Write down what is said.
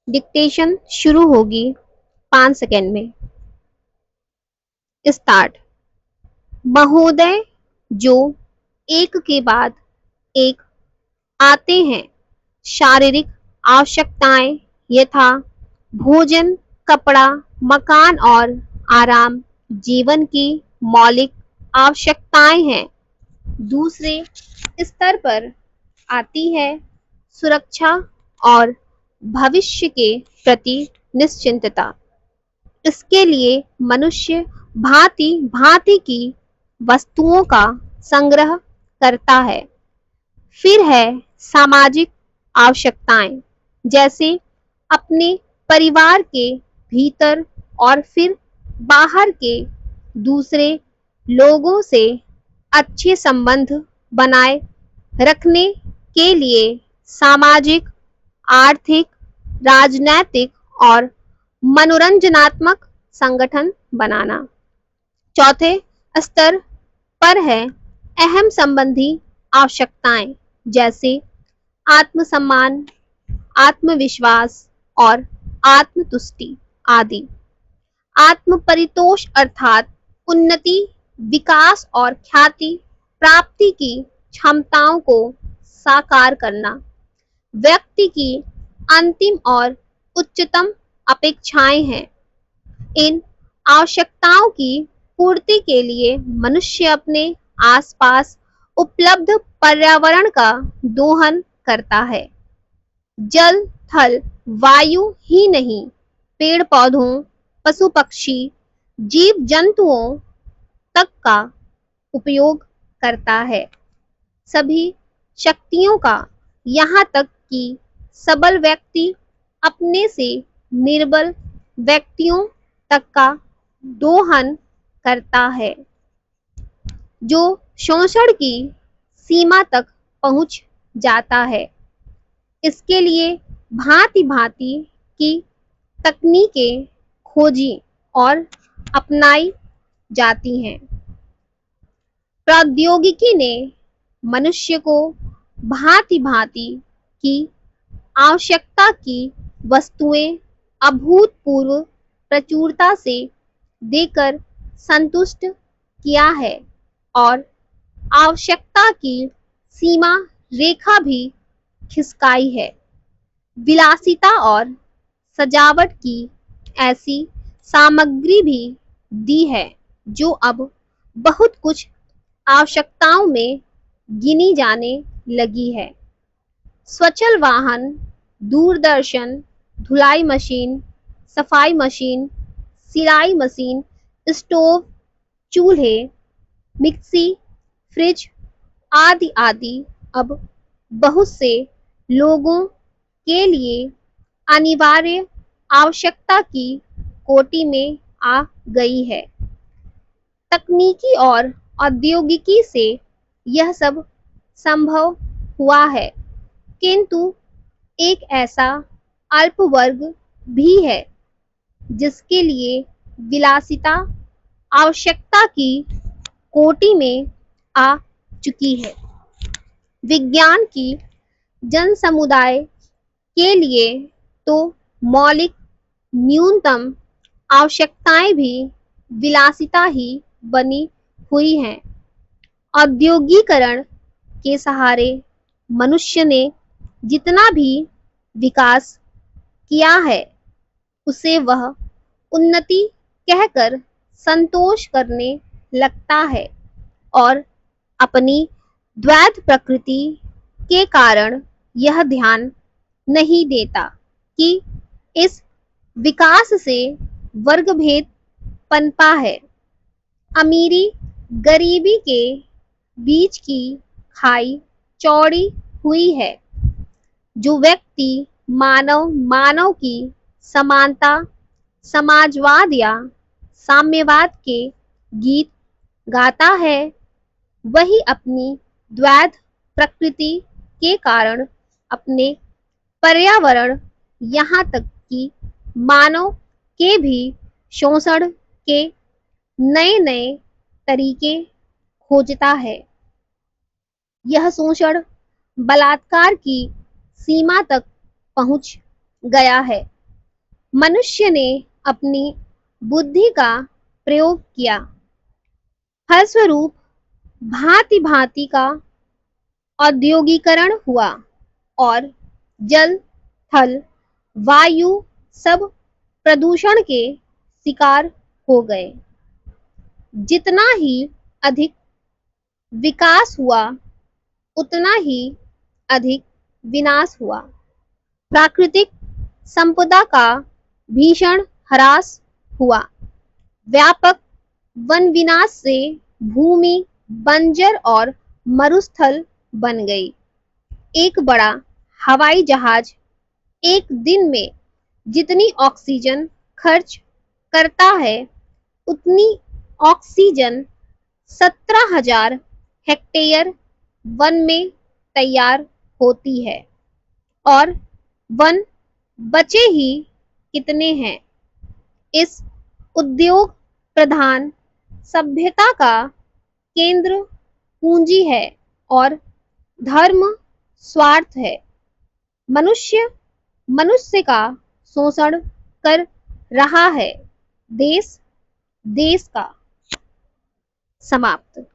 Dictation शुरू होगी 5 second में। स्टार्ट। महोदय, जो एक के बाद एक आते हैं। शारीरिक आवश्यकताएं यथा भोजन, कपड़ा, मकान और आराम जीवन की मौलिक आवश्यकताएं हैं। दूसरे स्तर पर आती है सुरक्षा और भविष्य के प्रति निश्चिंतता। इसके लिए मनुष्य भांति भांति की वस्तुओं का संग्रह करता है। फिर है सामाजिक आवश्यकताएं, जैसे अपने परिवार के भीतर और फिर बाहर के दूसरे लोगों से अच्छे संबंध बनाए रखने के लिए सामाजिक, आर्थिक, राजनैतिक और मनोरंजनात्मक संगठन बनाना। चौथे स्तर पर है अहम संबंधी आवश्यकताएं, जैसे आत्मसम्मान, आत्मविश्वास और आत्मतुष्टि आदि। आत्म परितोष अर्थात उन्नति, विकास और ख्याति प्राप्ति की क्षमताओं को साकार करना। व्यक्ति की अंतिम और उच्चतम अपेक्षाएं हैं। इन आवश्यकताओं की पूर्ति के लिए मनुष्य अपने आसपास उपलब्ध पर्यावरण का दोहन करता है। जल, थल, वायु ही नहीं, पेड़ पौधों, पशु पक्षी, जीव जंतुओं तक का उपयोग करता है। सभी शक्तियों का, यहाँ तक कि सबल व्यक्ति अपने से निर्बल व्यक्तियों तक का दोहन करता है, जो शोषण की सीमा तक पहुंच जाता है। इसके लिए भांति भांति की तकनीकें खोजी और अपनाई जाती हैं। प्रौद्योगिकी ने मनुष्य को भांति भांति की आवश्यकता की वस्तुएं अभूतपूर्व प्रचुरता से देकर संतुष्ट किया है और आवश्यकता की सीमा रेखा भी खिसकाई है। विलासिता और सजावट की ऐसी सामग्री भी दी है जो अब बहुत कुछ आवश्यकताओं में गिनी जाने लगी है। स्वचल वाहन, दूरदर्शन, धुलाई मशीन, सफाई मशीन, सिलाई मशीन, स्टोव, चूल्हे, मिक्सी, फ्रिज आदि आदि अब बहुत से लोगों के लिए अनिवार्य आवश्यकता की कोटि में आ गई है। तकनीकी और औद्योगिकी से यह सब संभव हुआ है, किंतु एक ऐसा अल्प वर्ग भी है जिसके लिए विलासिता आवश्यकता की कोटि में आ चुकी है। विज्ञान की जन समुदाय के लिए तो मौलिक न्यूनतम आवश्यकताएं भी विलासिता ही बनी हुई हैं। औद्योगिकरण के सहारे मनुष्य ने जितना भी विकास किया है, उसे वह उन्नति कहकर संतोष करने लगता है और अपनी द्वैध प्रकृति के कारण यह ध्यान नहीं देता कि इस विकास से वर्गभेद पनपा है। अमीरी गरीबी के बीच की खाई चौड़ी हुई है। जो व्यक्ति मानव मानव की समानता, समाजवाद या साम्यवाद के गीत गाता है, वही अपनी द्वैध प्रकृति के कारण अपने पर्यावरण, यहाँ तक कि मानव के भी शोषण के नए नए तरीके खोजता है। यह शोषण बलात्कार की सीमा तक पहुंच गया है। मनुष्य ने अपनी बुद्धि का प्रयोग किया, फलस्वरूप भांति भांति का औद्योगिकरण हुआ और जल, थल, वायु सब प्रदूषण के शिकार हो गए। जितना ही अधिक विकास हुआ, उतना ही अधिक विनाश हुआ। प्राकृतिक संपदा का भीषण ह्रास हुआ। व्यापक वन विनाश से भूमि बंजर और मरुस्थल बन गई। एक बड़ा हवाई जहाज एक दिन में जितनी ऑक्सीजन खर्च करता है, उतनी ऑक्सीजन 17,000 हेक्टेयर वन में तैयार होती है, और वन बचे ही कितने हैं। इस उद्योग प्रधान सभ्यता का केंद्र पूंजी है और धर्म स्वार्थ है। मनुष्य मनुष्य का शोषण कर रहा है। देश देश का। समाप्त।